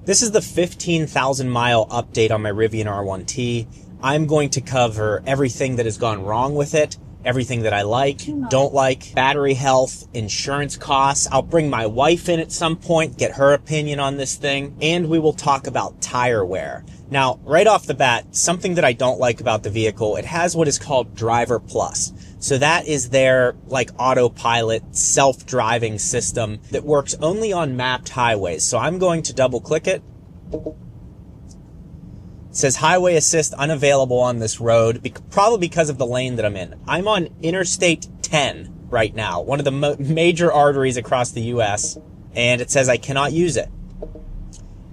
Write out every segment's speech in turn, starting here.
This is the 15,000 mile update on my Rivian R1T. I'm going to cover everything that has gone wrong with it, everything that I like, don't like, battery health, insurance costs. I'll bring my wife in at some point, get her opinion on this thing, and we will talk about tire wear. Now, right off the bat, something that I don't like about the vehicle, it has what is called Driver Plus. So that is their like autopilot self-driving system that works only on mapped highways. So I'm going to double click it. It says highway assist unavailable on this road, probably because of the lane that I'm in. I'm on Interstate 10 right now, one of the major arteries across the US, and it says I cannot use it.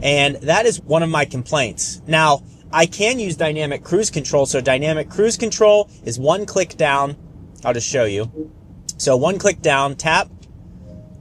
And that is one of my complaints. Now, I can use dynamic cruise control. So dynamic cruise control is one click down. I'll just show you. So one click down, tap,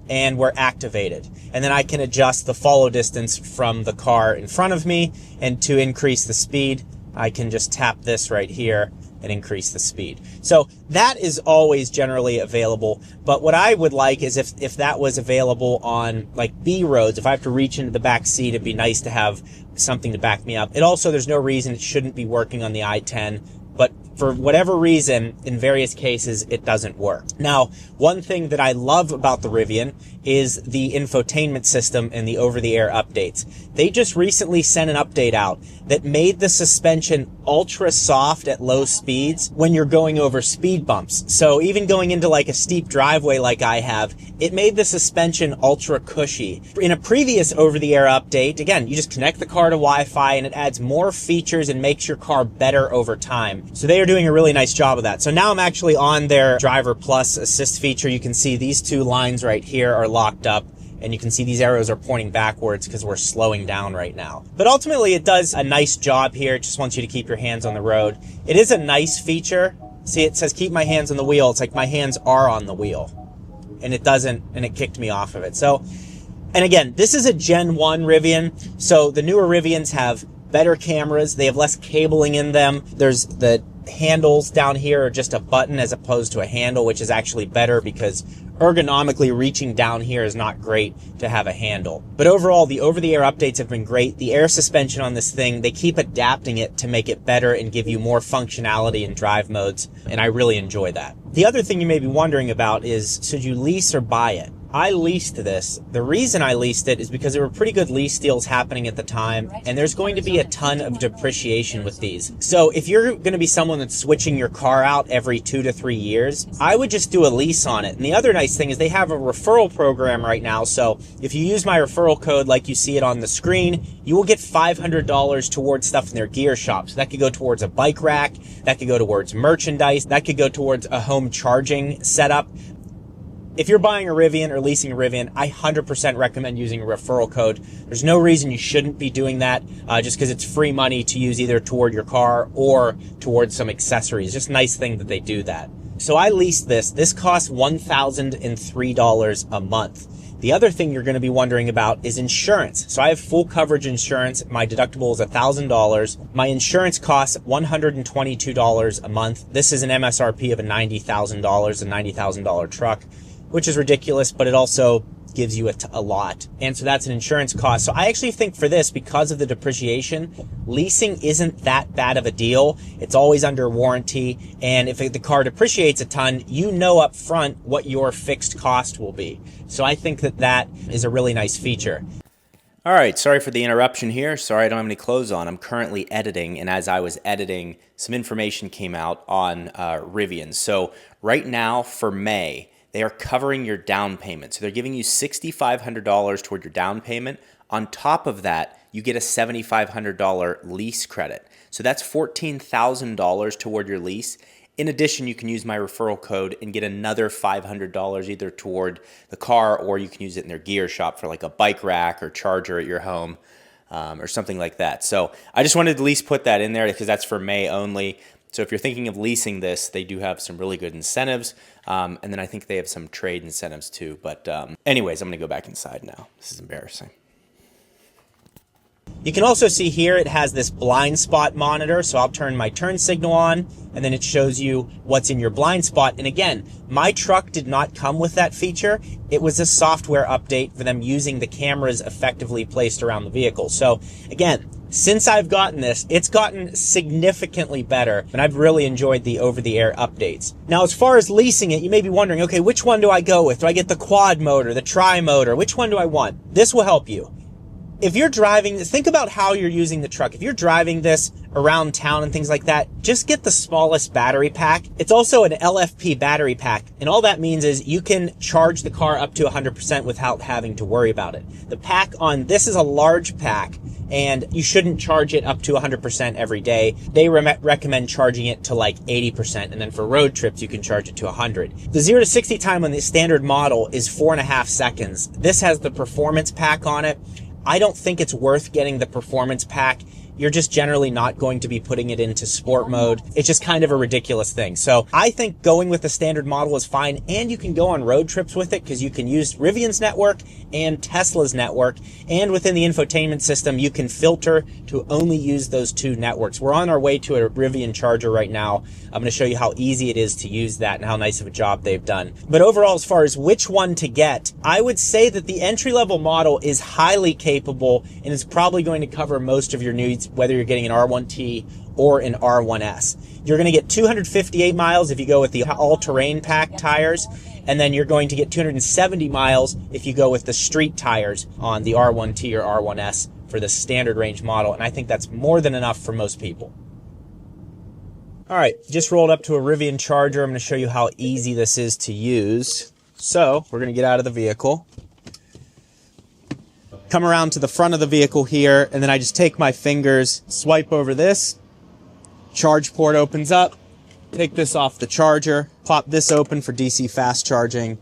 and we're activated. And then I can adjust the follow distance from the car in front of me. And to increase the speed, I can just tap this right here and increase the speed. So that is always generally available. But what I would like is if that was available on like B roads, if I have to reach into the back seat, it'd be nice to have something to back me up. It also, there's no reason it shouldn't be working on the I-10. But for whatever reason, in various cases, it doesn't work. Now, one thing that I love about the Rivian is the infotainment system and the over-the-air updates. They just recently sent an update out that made the suspension ultra soft at low speeds when you're going over speed bumps. So even going into like a steep driveway like I have, it made the suspension ultra cushy. In a previous over-the-air update, again, you just connect the car to Wi-Fi and it adds more features and makes your car better over time. So they are doing a really nice job of that. So now I'm actually on their Driver Plus assist feature. You can see these two lines right here are locked up, and you can see these arrows are pointing backwards because we're slowing down right now. But ultimately it does a nice job here. It just wants you to keep your hands on the road. It is a nice feature. See, it says keep my hands on the wheel. It's like my hands are on the wheel, and it doesn't, and it kicked me off of it. So, and again, this is a Gen 1 Rivian. So the newer Rivians have better cameras. They have less cabling in them. There's the handles down here are just a button as opposed to a handle, which is actually better because ergonomically reaching down here is not great to have a handle. But overall, the over-the-air updates have been great. The air suspension on this thing, they keep adapting it to make it better and give you more functionality in drive modes, and I really enjoy that. The other thing you may be wondering about is, should you lease or buy it? I leased this. The reason I leased it is because there were pretty good lease deals happening at the time, and there's going to be a ton of depreciation with these. So if you're going to be someone that's switching your car out every 2 to 3 years, I would just do a lease on it. And the other nice thing is they have a referral program right now. So if you use my referral code like you see it on the screen, you will get $500 towards stuff in their gear shop. So that could go towards a bike rack, that could go towards merchandise, that could go towards a home charging setup. If you're buying a Rivian or leasing a Rivian, I 100% recommend using a referral code. There's no reason you shouldn't be doing that just because it's free money to use either toward your car or towards some accessories. Just a nice thing that they do that. So I leased this. This costs $1,003 a month. The other thing you're going to be wondering about is insurance. So I have full coverage insurance. My deductible is $1,000. My insurance costs $122 a month. This is an MSRP of $90,000, a $90,000 truck, which is ridiculous, but it also gives you a lot. And so that's an insurance cost. So I actually think for this, because of the depreciation, leasing isn't that bad of a deal. It's always under warranty. And if the car depreciates a ton, you know up front what your fixed cost will be. So I think that that is a really nice feature. All right, sorry for the interruption here. Sorry I don't have any clothes on. I'm currently editing, and as I was editing, some information came out on Rivian. So right now for May, they are covering your down payment. So they're giving you $6,500 toward your down payment. On top of that, you get a $7,500 lease credit. So that's $14,000 toward your lease. In addition, you can use my referral code and get another $500 either toward the car, or you can use it in their gear shop for like a bike rack or charger at your home or something like that. So I just wanted to at least put that in there because that's for May only. So if you're thinking of leasing this, they do have some really good incentives. And then I think they have some trade incentives too. But anyways, I'm going to go back inside now. This is embarrassing. You can also see here it has this blind spot monitor, so I'll turn my turn signal on, and then it shows you what's in your blind spot. And again, my truck did not come with that feature. It was a software update for them using the cameras effectively placed around the vehicle. So again, since I've gotten this, it's gotten significantly better, and I've really enjoyed the over-the-air updates. Now, as far as leasing it, you may be wondering, okay, which one do I go with? Do I get the quad motor, the tri-motor? Which one do I want? This will help you. If you're driving, think about how you're using the truck. If you're driving this around town and things like that, just get the smallest battery pack. It's also an LFP battery pack, and all that means is you can charge the car up to 100% without having to worry about it. The pack on this is a large pack, and you shouldn't charge it up to 100% every day. They recommend charging it to like 80%, and then for road trips, you can charge it to 100. The 0 to 60 time on the standard model is 4.5 seconds. This has the performance pack on it. I don't think it's worth getting the performance pack. You're just generally not going to be putting it into sport mode. It's just kind of a ridiculous thing. So I think going with the standard model is fine, and you can go on road trips with it because you can use Rivian's network and Tesla's network, and within the infotainment system, you can filter to only use those two networks. We're on our way to a Rivian charger right now. I'm going to show you how easy it is to use that and how nice of a job they've done. But overall, as far as which one to get, I would say that the entry-level model is highly capable and is probably going to cover most of your needs, whether you're getting an R1T or an R1S. You're going to get 258 miles if you go with the all-terrain pack tires, and then you're going to get 270 miles if you go with the street tires on the R1T or R1S for the standard range model, and I think that's more than enough for most people. All right, just rolled up to a Rivian charger. I'm going to show you how easy this is to use. So we're going to get out of the vehicle, come around to the front of the vehicle here, and then I just take my fingers, swipe over this, charge port opens up, take this off the charger, pop this open for DC fast charging,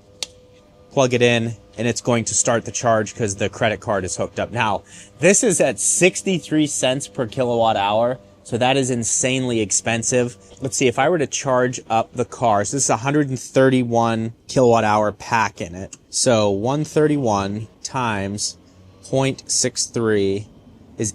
plug it in, and it's going to start the charge because the credit card is hooked up. Now, this is at 63 cents per kilowatt hour, so that is insanely expensive. Let's see, if I were to charge up the car, so this is a 131 kilowatt hour pack in it. So 131 times 0.63 is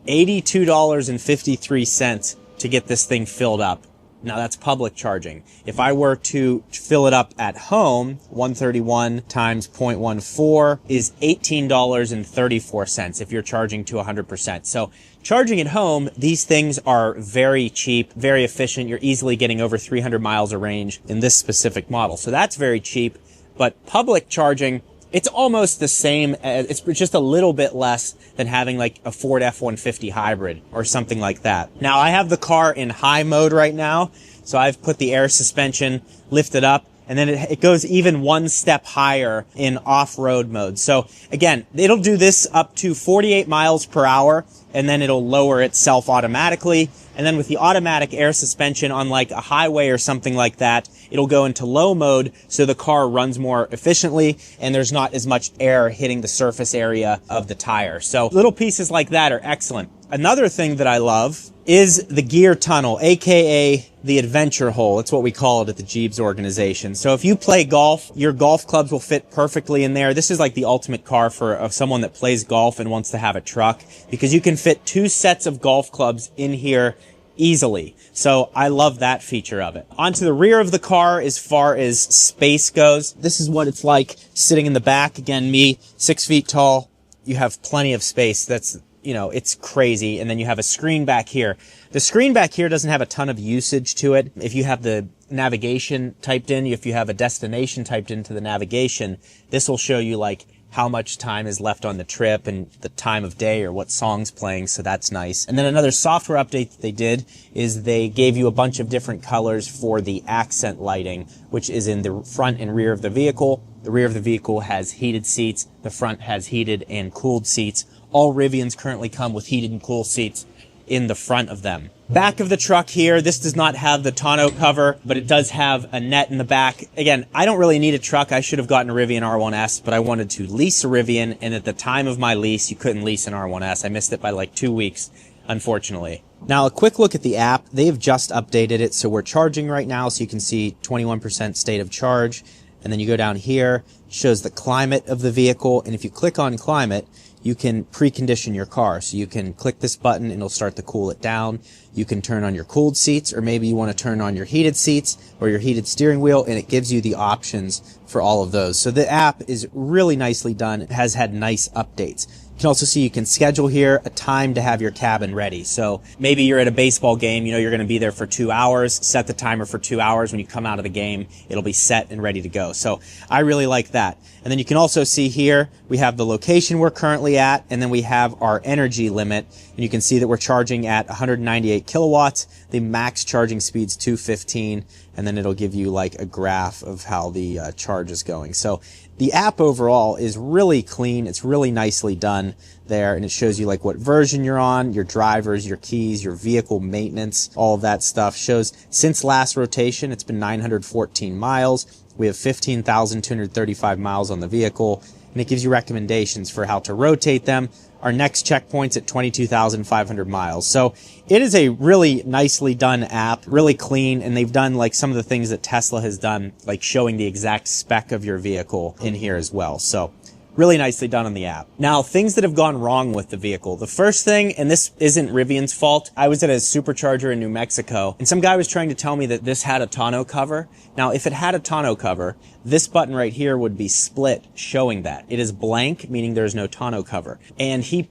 $82.53 to get this thing filled up. Now that's public charging. If I were to fill it up at home, 131 times 0.14 is $18.34 if you're charging to 100%. So charging at home, these things are very cheap, very efficient. You're easily getting over 300 miles of range in this specific model. So that's very cheap. But public charging, it's almost the same. It's just a little bit less than having like a Ford F-150 hybrid or something like that. Now I have the car in high mode right now, so I've put the air suspension lifted up, and then it goes even one step higher in off-road mode. So again, it'll do this up to 48 miles per hour, and then it'll lower itself automatically. And then with the automatic air suspension on like a highway or something like that, it'll go into low mode so the car runs more efficiently and there's not as much air hitting the surface area of the tire. So little pieces like that are excellent. Another thing that I love is the gear tunnel, aka the adventure hole. It's what we call it at the Gjeebs organization. So if you play golf, your golf clubs will fit perfectly in there. This is like the ultimate car for someone that plays golf and wants to have a truck, because you can fit 2 sets of golf clubs in here easily. So I love that feature of it. Onto the rear of the car, as far as space goes, this is what it's like sitting in the back. Again, me, 6 feet tall, you have plenty of space. That's, you know, it's crazy. And then you have a screen back here. The screen back here doesn't have a ton of usage to it. If you have the navigation typed in, if you have a destination typed into the navigation, this will show you like how much time is left on the trip and the time of day or what song's playing, so that's nice. And then another software update that they did is they gave you a bunch of different colors for the accent lighting, which is in the front and rear of the vehicle. The rear of the vehicle has heated seats. The front has heated and cooled seats. All Rivians currently come with heated and cool seats in the front of them. Back of the truck here, this does not have the tonneau cover, but it does have a net in the back. Again, I don't really need a truck. I should have gotten a Rivian R1S, but I wanted to lease a Rivian, and at the time of my lease, you couldn't lease an R1S. I missed it by like 2 weeks, unfortunately. Now, a quick look at the app. They've just updated it, so we're charging right now, so you can see 21% state of charge. And then you go down here, it shows the climate of the vehicle, and if you click on climate, you can precondition your car. So you can click this button and it'll start to cool it down. You can turn on your cooled seats, or maybe you want to turn on your heated seats or your heated steering wheel, and it gives you the options for all of those. So the app is really nicely done. It has had nice updates. You can also see you can schedule here a time to have your cabin ready. So maybe you're at a baseball game, you know you're going to be there for 2 hours, set the timer for 2 hours. When you come out of the game, it'll be set and ready to go. So I really like that. And then you can also see here, we have the location we're currently at, and then we have our energy limit. And you can see that we're charging at 198 kilowatts. The max charging speed's 215, and then it'll give you like a graph of how the charge is going. So the app overall is really clean. It's really nicely done there, and it shows you like what version you're on, your drivers, your keys, your vehicle maintenance, all of that stuff. Shows since last rotation, it's been 914 miles. We have 15,235 miles on the vehicle, and it gives you recommendations for how to rotate them. Our next checkpoint's at 22,500 miles. So it is a really nicely done app, really clean, and they've done like some of the things that Tesla has done, like showing the exact spec of your vehicle in here as well. So really nicely done on the app. Now, things that have gone wrong with the vehicle. The first thing, and this isn't Rivian's fault, I was at a supercharger in New Mexico, and some guy was trying to tell me that this had a tonneau cover. Now, if it had a tonneau cover, this button right here would be split, showing that. It is blank, meaning there's no tonneau cover. And he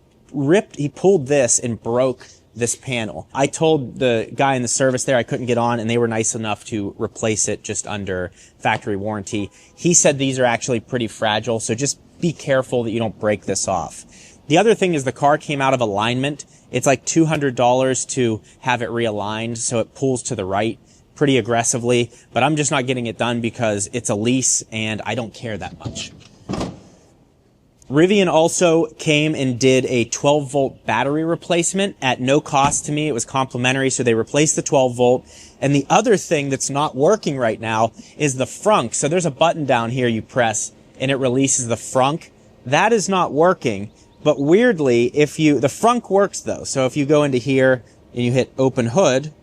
pulled this and broke this panel. I told the guy in the service there I couldn't get on, and they were nice enough to replace it just under factory warranty. He said these are actually pretty fragile, so just be careful that you don't break this off. The other thing is the car came out of alignment. It's like $200 to have it realigned, so it pulls to the right pretty aggressively, but I'm just not getting it done because it's a lease and I don't care that much. Rivian also came and did a 12-volt battery replacement at no cost to me. It was complimentary, so they replaced the 12-volt. And the other thing that's not working right now is the frunk. So there's a button down here you press, and it releases the frunk. That is not working, but weirdly, the frunk works though. So if you go into here and you hit open hood,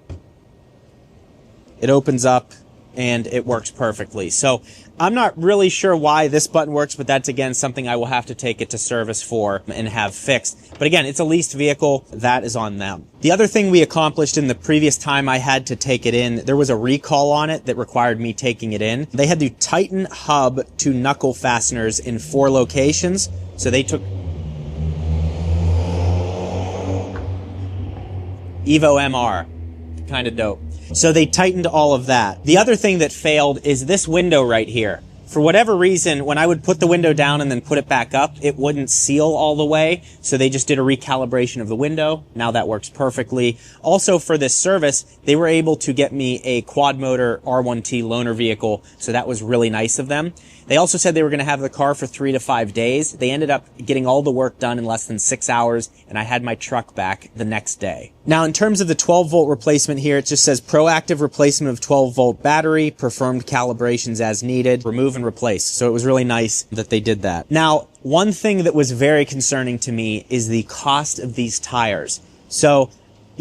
it opens up and it works perfectly. So I'm not really sure why this button works, but that's again something I will have to take it to service for and have fixed. But again, it's a leased vehicle. That is on them. The other thing we accomplished in the previous time I had to take it in, there was a recall on it that required me taking it in. They had to tighten hub to knuckle fasteners in 4 locations. So they took Evo MR. Kind of dope. So they tightened all of that. The other thing that failed is this window right here. For whatever reason, when I would put the window down and then put it back up, it wouldn't seal all the way. So they just did a recalibration of the window. Now that works perfectly. Also for this service, they were able to get me a quad motor R1T loaner vehicle. So that was really nice of them. They also said they were going to have the car for 3 to 5 days. They ended up getting all the work done in less than 6 hours, and I had my truck back the next day. Now, in terms of the 12-volt replacement here, it just says proactive replacement of 12-volt battery, performed calibrations as needed, remove and replace. So it was really nice that they did that. Now, one thing that was very concerning to me is the cost of these tires. So,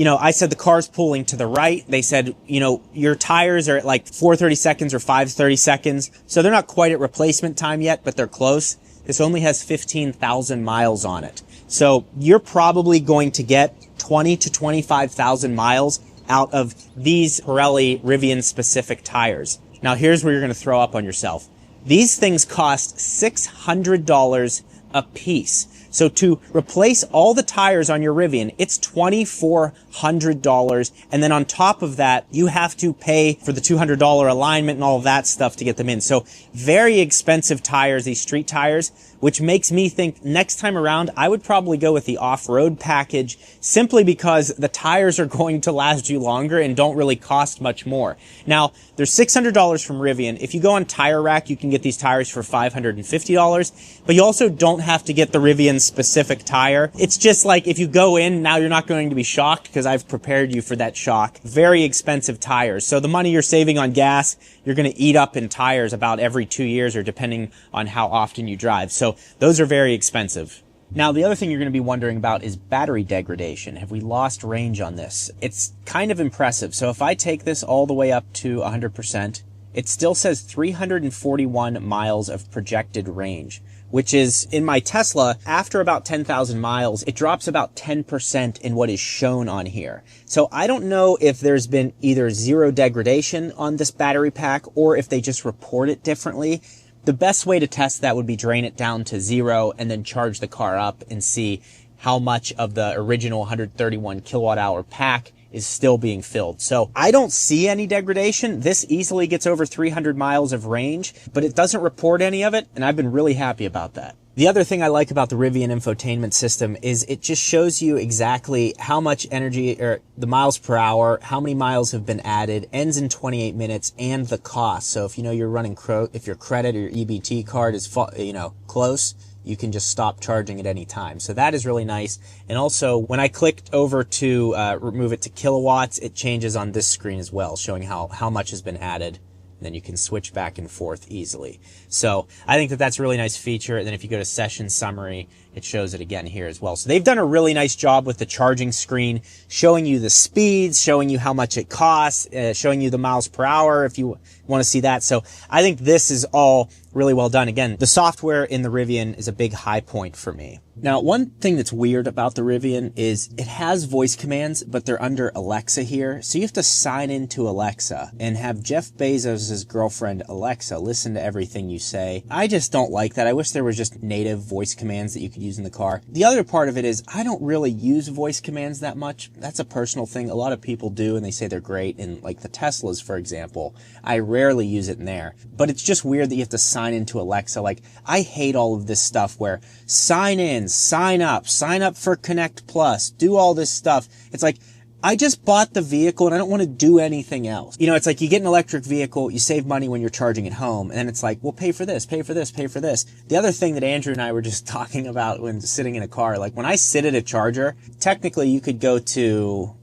I said the car's pulling to the right. They said, your tires are at like 430 seconds or 530 seconds. So they're not quite at replacement time yet, but they're close. This only has 15,000 miles on it. So you're probably going to get 20 to 25,000 miles out of these Pirelli Rivian specific tires. Now here's where you're going to throw up on yourself. These things cost $600 a piece. So to replace all the tires on your Rivian, it's $2,400. And then on top of that, you have to pay for the $200 alignment and all of that stuff to get them in. So very expensive tires, these street tires, which makes me think next time around, I would probably go with the off-road package simply because the tires are going to last you longer and don't really cost much more. Now, there's $600 from Rivian. If you go on Tire Rack, you can get these tires for $550, but you also don't have to get the Rivian specific tire. It's just like if you go in, now you're not going to be shocked because I've prepared you for that shock. Very expensive tires. So the money you're saving on gas, you're going to eat up in tires about every 2 years or depending on how often you drive. So those are very expensive. Now, the other thing you're going to be wondering about is battery degradation. Have we lost range on this? It's kind of impressive. So if I take this all the way up to 100%, it still says 341 miles of projected range, which is in my Tesla, after about 10,000 miles, it drops about 10% in what is shown on here. So I don't know if there's been either zero degradation on this battery pack or if they just report it differently. The best way to test that would be drain it down to 0 and then charge the car up and see how much of the original 131 kilowatt hour pack is still being filled. So I don't see any degradation. This easily gets over 300 miles of range, but it doesn't report any of it, and I've been really happy about that. The other thing I like about the Rivian infotainment system is it just shows you exactly how much energy, or the miles per hour, how many miles have been added, ends in 28 minutes, and the cost. So if you know you're running, if your credit or your EBT card is, close, you can just stop charging at any time. So that is really nice. And also, when I clicked over to remove it to kilowatts, it changes on this screen as well, showing how much has been added. And then you can switch back and forth easily. So I think that that's a really nice feature. And then if you go to session summary, it shows it again here as well. So they've done a really nice job with the charging screen, showing you the speeds, showing you how much it costs, showing you the miles per hour if you want to see that. So I think this is all really well done. Again, the software in the Rivian is a big high point for me. Now, one thing that's weird about the Rivian is it has voice commands, but they're under Alexa here. So you have to sign into Alexa and have Jeff Bezos' girlfriend, Alexa, listen to everything you say. I just don't like that. I wish there was just native voice commands that you could use in the car. The other part of it is I don't really use voice commands that much. That's a personal thing. A lot of people do, and they say they're great. And like the Teslas, for example, I rarely use it in there. But it's just weird that you have to sign into Alexa. Like, I hate all of this stuff where sign in, sign up for Connect Plus, do all this stuff. It's like, I just bought the vehicle and I don't want to do anything else. You know, it's like you get an electric vehicle, you save money when you're charging at home, and then it's like, well, pay for this, pay for this, pay for this. The other thing that Andrew and I were just talking about when sitting in a car, like when I sit at a charger, technically you could go to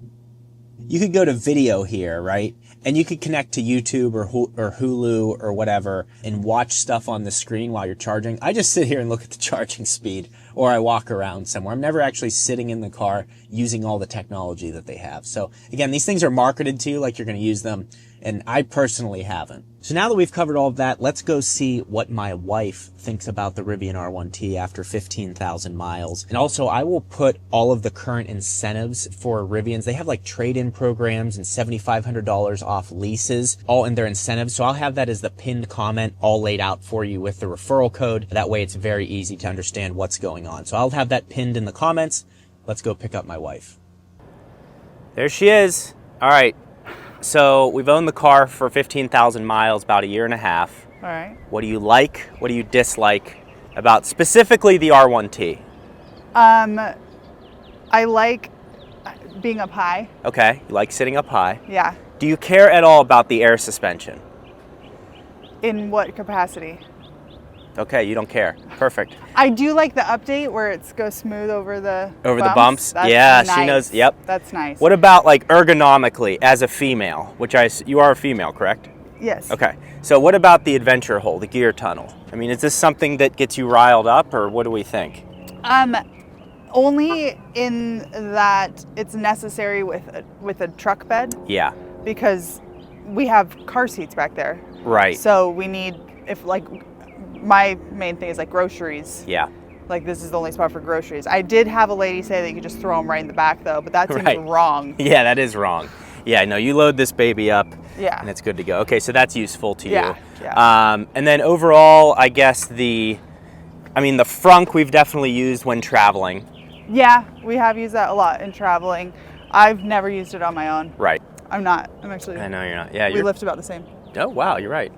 video here, right? And you could connect to YouTube or Hulu or whatever and watch stuff on the screen while you're charging. I just sit here and look at the charging speed, or I walk around somewhere. I'm never actually sitting in the car using all the technology that they have. So again, these things are marketed to you like you're going to use them, and I personally haven't. So now that we've covered all of that, let's go see what my wife thinks about the Rivian R1T after 15,000 miles. And also, I will put all of the current incentives for Rivians. They have like trade-in programs and $7,500 off leases, all in their incentives. So I'll have that as the pinned comment all laid out for you with the referral code. That way it's very easy to understand what's going on. So I'll have that pinned in the comments. Let's go pick up my wife. There she is. All right. So we've owned the car for 15,000 miles, about a year and a half. All right. What do you like? What do you dislike about specifically the R1T? I like being up high. Okay, you like sitting up high. Yeah. Do you care at all about the air suspension? In what capacity? Okay, you don't care. Perfect. I do like the update where it goes smooth over the bumps. That's yeah, nice. She knows. Yep. That's nice. What about like ergonomically as a female, you are a female, correct? Yes. Okay. So what about the adventure hole, the gear tunnel? I mean, is this something that gets you riled up, or what do we think? Only in that it's necessary with a truck bed. Yeah. Because we have car seats back there. Right. So we need, if like, my main thing is like groceries. Yeah. Like, this is the only spot for groceries. I did have a lady say that you could just throw them right in the back though, but that seems wrong. Yeah, that is wrong. Yeah, no, you load this baby up, yeah, and it's good to go. Okay, so that's useful to you. Yeah. And then overall, I guess the frunk we've definitely used when traveling. Yeah, we have used that a lot in traveling. I've never used it on my own. Right. I'm actually. I know you're not. Yeah, we lift about the same. Oh, wow, you're right.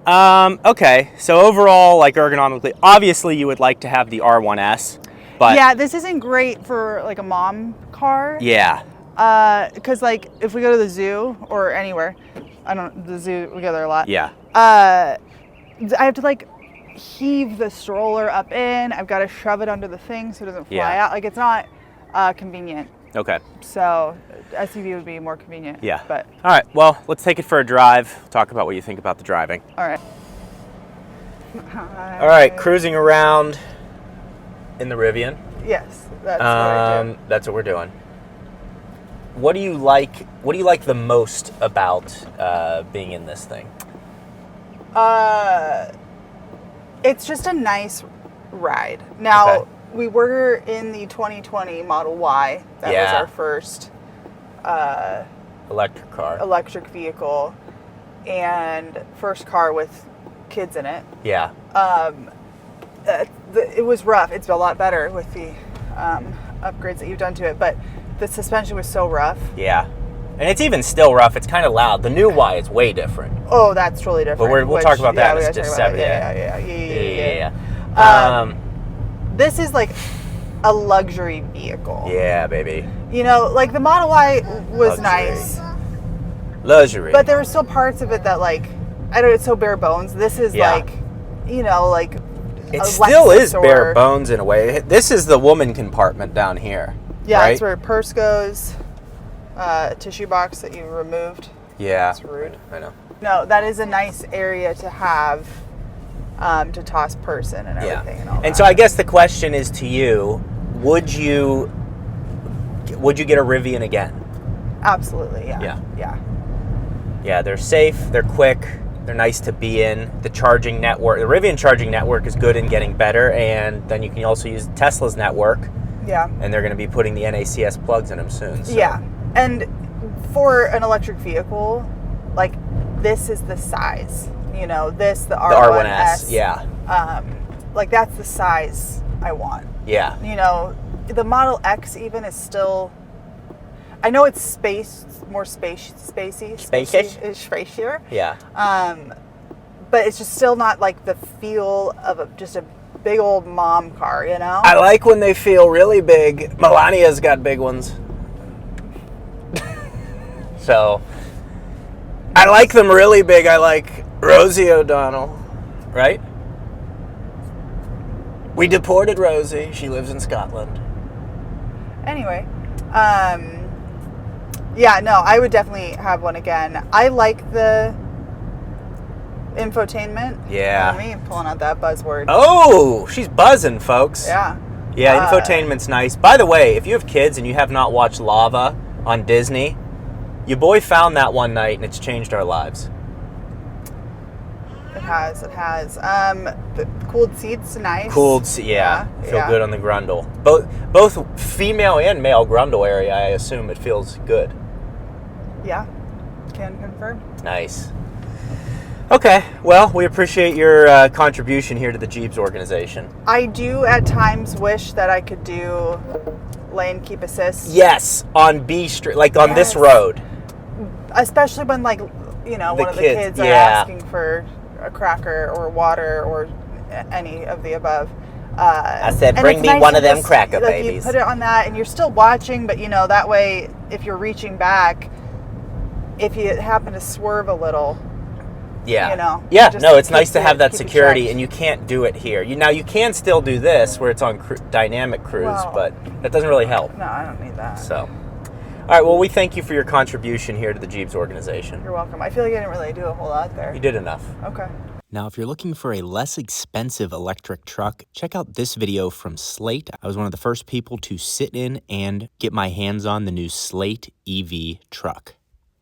Okay, so overall, like ergonomically, obviously you would like to have the R1S, but yeah, this isn't great for like a mom car. Yeah. Because like if we go to the zoo or anywhere, the zoo, we go there a lot. Yeah. I have to like heave the stroller up in. I've got to shove it under the thing so it doesn't fly out. Like, it's not convenient. Okay. So SUV would be more convenient. Yeah. But all right. Well, let's take it for a drive. Talk about what you think about the driving. All right. All right. Cruising around in the Rivian. Yes, that's what I do. That's what we're doing. What do you like? What do you like the most about being in this thing? It's just a nice ride. Now, Okay. we were in the 2020 Model Y. That was our first electric vehicle and first car with kids in it. Yeah. It was rough. It's a lot better with the upgrades that you've done to it, but the suspension was so rough. Yeah. And it's even still rough. It's kind of loud. The new Y is way different. Oh, that's totally different. But we'll talk about that in just a second. Yeah. This is like a luxury vehicle. Yeah, baby. You know, like the Model Y was Luxury. nice. Luxury. But there were still parts of it that, like, I don't know, it's so bare bones. This is like, you know, like it still Lexus is bare bones in a way. This is the woman compartment down here. Yeah, right? that's where purse goes. Tissue box that you removed. Yeah. That's rude. I know. No, that is a nice area to have to toss purse in and everything and all that. And so I guess the question is to you, would you get a Rivian again? Absolutely, yeah. Yeah, they're safe, they're quick, they're nice to be in. The charging network, the Rivian charging network is good and getting better, and then you can also use Tesla's network. Yeah. And they're going to be putting the NACS plugs in them soon. So. Yeah. And for an electric vehicle, like, this is the size. You know, the R1S. Yeah. Like, that's the size I want. Yeah. You know, the Model X even is still, I know it's more spacey. Spacier. Yeah. But it's just still not like the feel of just a big old mom car, you know? I like when they feel really big. Melania's got big ones. So, I like them really big. I like Rosie O'Donnell, right? We deported Rosie. She lives in Scotland. Anyway, yeah, no, I would definitely have one again. I like the infotainment. Yeah. Me pulling out that buzzword. Oh, she's buzzing, folks. Yeah. Yeah, infotainment's nice. By the way, if you have kids and you have not watched Lava on Disney, your boy found that one night and it's changed our lives. It has. The cooled seats, nice. Yeah. Feel good on the grundle. Both female and male grundle area, I assume it feels good. Yeah, can confirm. Nice. Okay, well, we appreciate your contribution here to the Gjeebs organization. I do at times wish that I could do lane keep assist. Yes, on B Street, like on this road. Especially when, like, you know, one of the kids are asking for a cracker or water or any of the above. I said, bring me one of them cracker babies. You put it on that and you're still watching, but, you know, that way, if you're reaching back, if you happen to swerve a little, yeah. You know. Yeah, no, it's nice to have that security, and you can't do it here. Now, you can still do this where it's on dynamic cruise, but that doesn't really help. No, I don't need that. So, all right, well, we thank you for your contribution here to the Gjeebs organization. You're welcome. I feel like I didn't really do a whole lot there. You did enough. Okay. Now, if you're looking for a less expensive electric truck, check out this video from Slate. I was one of the first people to sit in and get my hands on the new Slate EV truck.